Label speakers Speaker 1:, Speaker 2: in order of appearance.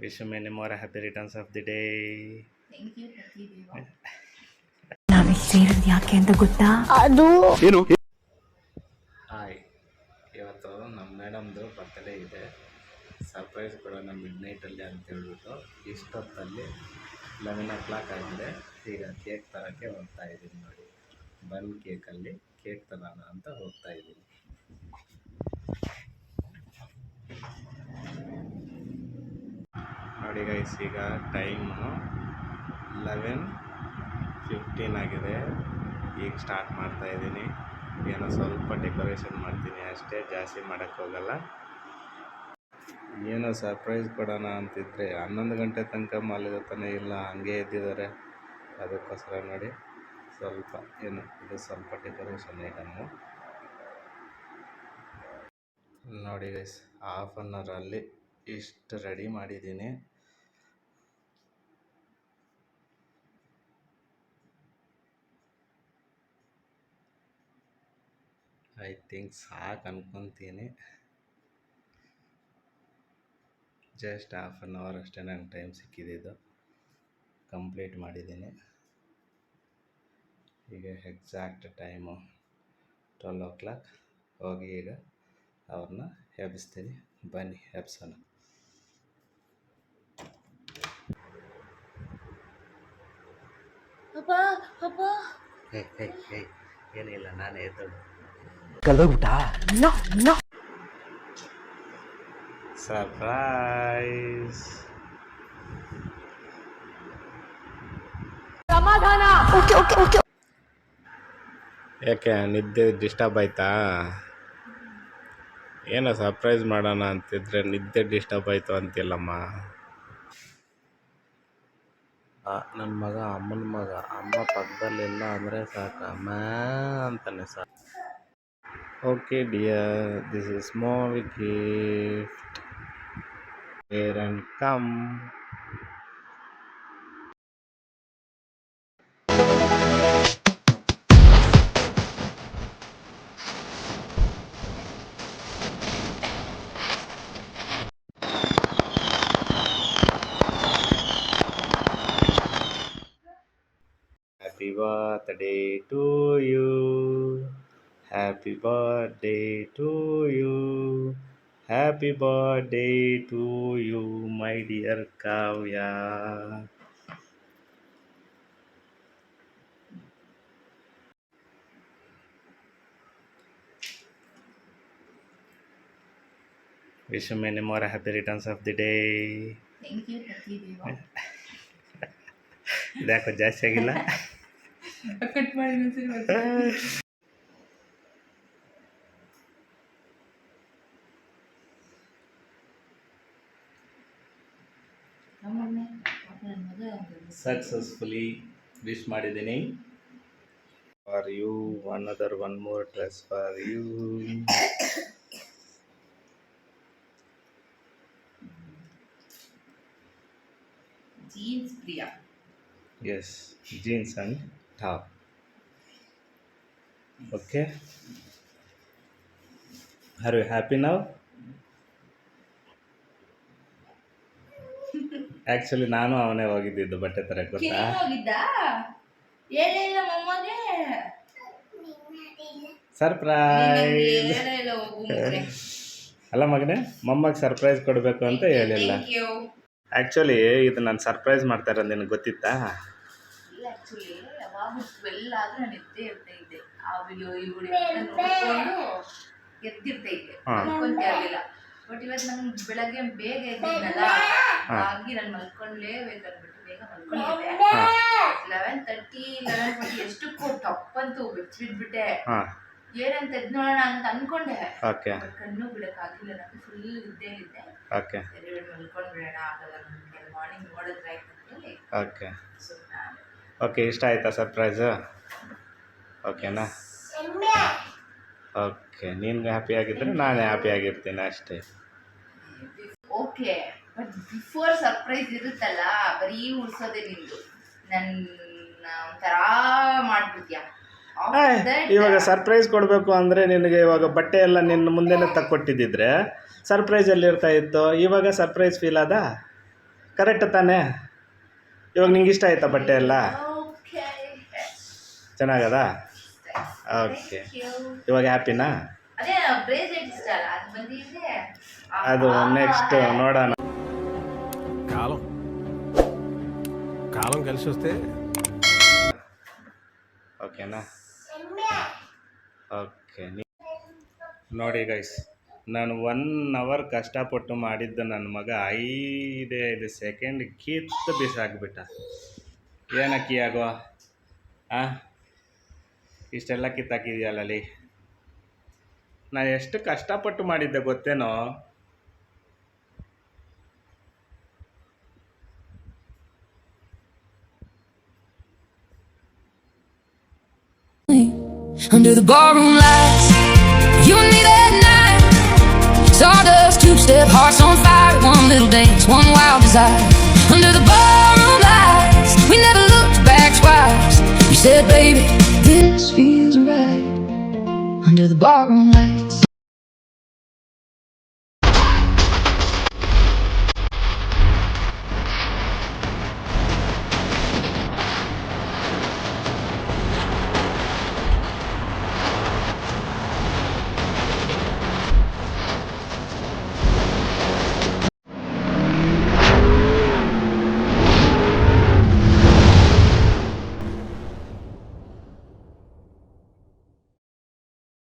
Speaker 1: Wish you many more happy returns of the day.
Speaker 2: Thank you, ಪ್ರತಿದೇವ.
Speaker 3: ನಾವಿಲ್ಲಿ ಸೇರಿದ್ ಯಾಕೆ ಅಂತ ಗೊತ್ತಾ? ಅದು
Speaker 4: ಏನು?
Speaker 1: ಹಾಯ್, ಇವತ್ತು ನಮ್ಮ ಮೇಡಮ್ದು ಬರ್ತಡೇ ಇದೆ. ಸರ್ಪ್ರೈಸ್ ಕೊಡೋಣ ಮಿಡ್ನೈಟಲ್ಲಿ ಅಂತ ಹೇಳ್ಬಿಟ್ಟು ಇಷ್ಟೊತ್ತಲ್ಲಿ 11 o'clock ಆಗಿದೆ. ಈಗ ಕೇಕ್ ತರೋಕ್ಕೆ ಹೋಗ್ತಾ ಇದ್ದೀನಿ ನೋಡಿ. ಬನ್ ಕೇಕಲ್ಲಿ ಕೇಕ್ ತರೋಣ ಅಂತ ಹೋಗ್ತಾ ಇದ್ದೀನಿ. ನೋಡಿ ಗೈಸ್, ಈಗ ಟೈಮು 11:15 ಆಗಿದೆ. ಈಗ ಸ್ಟಾರ್ಟ್ ಮಾಡ್ತಾ ಇದ್ದೀನಿ. ಏನೋ ಸ್ವಲ್ಪ ಡೆಕೋರೇಷನ್ ಮಾಡ್ತೀನಿ ಅಷ್ಟೇ, ಜಾಸ್ತಿ ಮಾಡೋಕ್ಕೆ ಹೋಗಲ್ಲ. ಏನೋ ಸರ್ಪ್ರೈಸ್ ಕೊಡೋಣ ಅಂತಿದ್ರೆ 11 ಗಂಟೆ ತನಕ ಮಲಗುತ್ತಾನೆ ಇಲ್ಲ, ಹಂಗೆ ಎದ್ದಿದ್ದಾರೆ. ಅದಕ್ಕೋಸ್ಕರ ನೋಡಿ ಸ್ವಲ್ಪ ಏನು ಇದು ಸ್ವಲ್ಪ ಡೆಕೋರೇಷನ್ ಐಟಮ್ಮು ನೋಡಿ ಗೈಸ್. ಹಾಫ್ ಆನ್ ಅವರಲ್ಲಿ ಇಷ್ಟು ರೆಡಿ ಮಾಡಿದ್ದೀನಿ. ಐ ಥಿಂಕ್ ಸಾಕು ಅನ್ಕೊತೀನಿ. ಜಸ್ಟ್ ಹಾಫ್ ಆನ್ ಅವರ್ ಅಷ್ಟೇ ನಂಗೆ ಟೈಮ್ ಸಿಕ್ಕಿದ್ದು, ಕಂಪ್ಲೀಟ್ ಮಾಡಿದ್ದೀನಿ. ಈಗ ಎಕ್ಸಾಕ್ಟ್ ಟೈಮು 12 o'clock. ಹೋಗಿ ಈಗ ಅವ್ರನ್ನ ಎಬ್ಬಿಸ್ತೀನಿ. ಬನ್ನಿ ಎಬ್ಸೋಣ.
Speaker 2: ಅಪ್ಪ ಅಪ್ಪ
Speaker 1: ಏನಿಲ್ಲ, ನಾನೇ ಎದ್ದಳು.
Speaker 4: ಕಲ್ದೋಗ್ಬಿಟ್ಟ.
Speaker 1: ಸರ್ಪ್ರೈಸ್.
Speaker 3: ಸಮಾಧಾನ. ಓಕೆ.
Speaker 1: ಯಾಕೆ ನಿದ್ದೆ ಡಿಸ್ಟರ್ಬ್ ಆಯ್ತಾ? ಏನೋ ಸರ್ಪ್ರೈಸ್ ಮಾಡೋಣ ಅಂತಿದ್ರೆ ನಿದ್ದೆ ಡಿಸ್ಟರ್ಬ್ ಆಯಿತು ಅಂತಿಲ್ಲಮ್ಮ. ನನ್ನ ಮಗ ಅಮ್ಮನ ಮಗ, ಅಮ್ಮ ಪಕ್ಕದಲ್ಲಿಲ್ಲ ಅಂದರೆ ಸಾಕು ಅಮ್ಮ ಅಂತಾನೆ ಸಾಕು. Okay dear, this is small gift. Here and come. Happy birthday to you. Happy birthday to you. Happy birthday to you, my dear Kavya. Wish you many more happy returns of the day.
Speaker 2: Thank you, ಪ್ರತಿದೇವ.
Speaker 1: ಇದ್ಯಾಕೋ ಜಾಸ್ತಿ ಆಗಿಲ್ಲ?
Speaker 2: Cut ಮಾಡಿ
Speaker 1: successfully wish ಮಾಡಿದ್ದೀನಿ. For you, one more dress for you.
Speaker 2: Jeans Priya.
Speaker 1: Yes, jeans and top. Okay, are you happy now? Actually ನಾನು ಅವನೇ ಹೋಗಿದ್ದಿದ್ದು ಬಟ್ಟೆ ತರಕ್ಕೆ, ಗೊತ್ತಾ?
Speaker 2: ಹೋಗಿದ್ದ ಹೇಳಿಲ್ಲ ಮಮ್ಮಗೆ.
Speaker 1: ಸರ್ಪ್ರೈಸ್
Speaker 2: ಹೋಗು.
Speaker 1: ಅಲ್ಲ ಮಗನೇ, ಮೊಮ್ಮಗೆ ಸರ್ಪ್ರೈಸ್ ಕೊಡಬೇಕು ಅಂತ ಹೇಳಿಲ್ಲ.
Speaker 2: Thank you.
Speaker 1: ಆ್ಯಕ್ಚುಲಿ ಇದು ನಾನು ಸರ್ಪ್ರೈಸ್ ಮಾಡ್ತಾ ಇರೋದು ನಿನಗೆ ಗೊತ್ತಿತ್ತಾ?
Speaker 2: ಇಲ್ಲ, ಆ್ಯಕ್ಚುಲಿ ಯಾವಾಗ 12 ಆದ್ರೆ ನಾನು ಎದ್ದೇ ಇರ್ತಾ ಇದ್ದೆ. ಆ ವಿಡಿಯೋ ಈ ವಿಡಿಯೋ ನೋಡ್ಕೊಂಡು ಎದ್ದಿರ್ತಾ ಇದ್ದೆ, ಮಲ್ಕೊಂತ ಇರಲಿಲ್ಲ. ಬಟ್ ಇವತ್ತು ನಂಗೆ ಬೆಳಗ್ಗೆ ಬೇಗ ಎದ್ದಿದ್ನಲ್ಲ, ಹಾಗಾಗಿ ನಾನು ಮಲ್ಕೊಂಡ್ಲೇಬೇಕಂದ್ಬಿಟ್ಟು ಬೇಗ ಮಲ್ಕೊಂಡಿದ್ದೆ. 11:30 11:40 ಎಷ್ಟಕ್ಕೂ ತಪ್ಪಂತೂ ಬೆಚ್ಚಿಬಿಟ್ಬಿಟ್ಟೆ. ಏನಂತ ಎದ್ದು ನೋಡೋಣ ಅಂತ ಅನ್ಕೊಂಡೆ. ಕಣ್ಣು ಬಿಡಕ್ಕಾಗಿಲ್ಲ, ನನಗೆ ಫುಲ್ ಇದ್ದೇ ಇದ್ದೆ. ಸರಿ ಮಲ್ಕೊಂಡ್ಬಿಡೋಣ, ಆಗಲ್ಲ ನಮಗೆ ಮಾರ್ನಿಂಗ್ ನೋಡಿದ್ರೆ ಆಯ್ತಂತೇಳಿ.
Speaker 1: ಓಕೆ, ಇಷ್ಟ ಆಯ್ತಾ ಸರ್ಪ್ರೈಸು? ಓಕೆನಾ? ಓಕೆ, ನೀನು ಹ್ಯಾಪಿ ಆಗಿದ್ದರೆ ನಾನು ಹ್ಯಾಪಿ ಆಗಿರ್ತೀನಿ ಅಷ್ಟೇ.
Speaker 2: ಓಕೆ, ಬಟ್ ಬಿಫೋರ್ ಸರ್ಪ್ರೈಸ್ ಇರುತ್ತಲ್ಲ, ಬರೀ ಉಡ್ಸೋದೇ ನಿಂದು. ನನ್ನ ಒಂಥರ ಮಾಡ್ಬಿಡ್ತೀಯ.
Speaker 1: ಇವಾಗ ಸರ್ಪ್ರೈಸ್ ಕೊಡಬೇಕು ಅಂದರೆ ನಿನಗೆ ಇವಾಗ ಬಟ್ಟೆ ಎಲ್ಲ ನಿನ್ನ ಮುಂದೆನೇ ತಕ್ಕೊಟ್ಟಿದ್ದಿದ್ರೆ ಸರ್ಪ್ರೈಸ್ ಎಲ್ಲಿರ್ತಾ ಇತ್ತು? ಇವಾಗ ಸರ್ಪ್ರೈಸ್ ಫೀಲ್ ಆದ? ಕರೆಕ್ಟ್ ತಾನೇ? ಇವಾಗ ನಿಂಗೆ ಇಷ್ಟ ಆಯ್ತಾ ಬಟ್ಟೆ ಎಲ್ಲ?
Speaker 2: ಓಕೆ
Speaker 1: ಚೆನ್ನಾಗದ? ಓಕೆ, ಇವಾಗ ಹ್ಯಾಪಿನಾ?
Speaker 2: ಅದೇ ಬ್ರೇಸ್ಲೆಟ್ ಇಷ್ಟ ಅಲ್ಲ, ಅದು ಬಂದಿದೆ.
Speaker 1: ಅದು నెక్స్ట్ ನೋಡೋಣ.
Speaker 4: కాలం కలిసి వస్తే
Speaker 1: ಓಕೆನಾ? ಓಕೆ. ನೋಡಿ ಗೈಸ್, ನಾನು 1 ಅವರ್ ಕಷ್ಟಪಟ್ಟು ಮಾಡಿದ್ದು ನನ್ನ ಮಗ 5 ಸೆಕೆಂಡ್ ಕಿತ್ತು ಬಿಸಾಕ್ಬಿಟ್ಟ. ಏನಕ್ಕಿ ಆಗೋ ಇಷ್ಟೆಲ್ಲ ಕಿತ್ತಾಕಿದೆಯಲ್ಲಲ್ಲಿ. ನಾ ಎಷ್ಟು ಕಷ್ಟಪಟ್ಟು ಮಾಡಿದ್ದೆ ಗೊತ್ತೇನೋ?
Speaker 5: Under the ballroom lights, you and me that night. Stardust, two-step, hearts on fire. One little dance, one wild desire. Under the ballroom lights, we never looked back twice. You said, baby, this feels right. Under the ballroom lights.